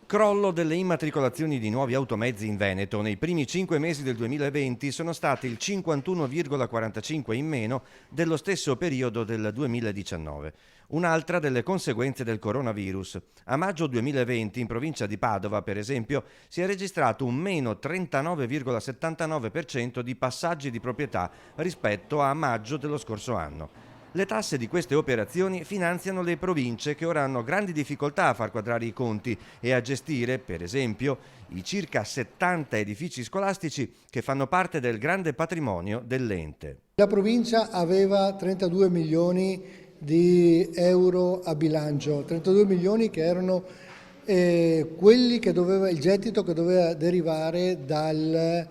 Crollo delle immatricolazioni di nuovi automezzi in Veneto. Nei primi 5 mesi del 2020 sono stati il 51,45 in meno dello stesso periodo del 2019. Un'altra delle conseguenze del coronavirus. A maggio 2020 in provincia di Padova, per esempio, si è registrato un meno 39,79% di passaggi di proprietà rispetto a maggio dello scorso anno. Le tasse di queste operazioni finanziano le province che ora hanno grandi difficoltà a far quadrare i conti e a gestire, per esempio, i circa 70 edifici scolastici che fanno parte del grande patrimonio dell'ente. La provincia aveva 32 milioni di euro a bilancio, 32 milioni che erano quelli che il gettito che doveva derivare dall'IPT,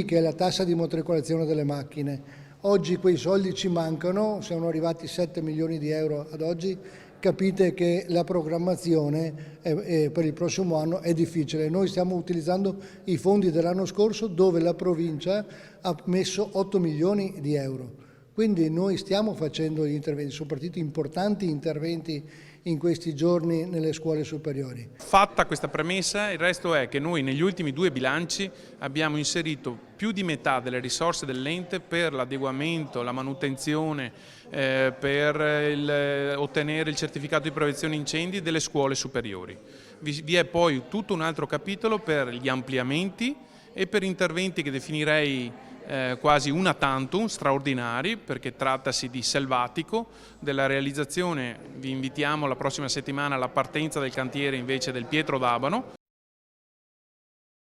che è la tassa di immatricolazione delle macchine. Oggi quei soldi ci mancano, sono arrivati 7 milioni di euro ad oggi, capite che la programmazione per il prossimo anno è difficile. Noi stiamo utilizzando i fondi dell'anno scorso dove la provincia ha messo 8 milioni di euro. Quindi noi stiamo facendo gli interventi, soprattutto importanti interventi in questi giorni nelle scuole superiori. Fatta questa premessa, il resto è che noi negli ultimi 2 bilanci abbiamo inserito più di metà delle risorse dell'ente per l'adeguamento, la manutenzione, per ottenere il certificato di prevenzione incendi delle scuole superiori. Vi è poi tutto un altro capitolo per gli ampliamenti e per interventi che definirei quasi una tantum, straordinari, perché trattasi di selvatico, della realizzazione. Vi invitiamo la prossima settimana alla partenza del cantiere invece del Pietro d'Abano.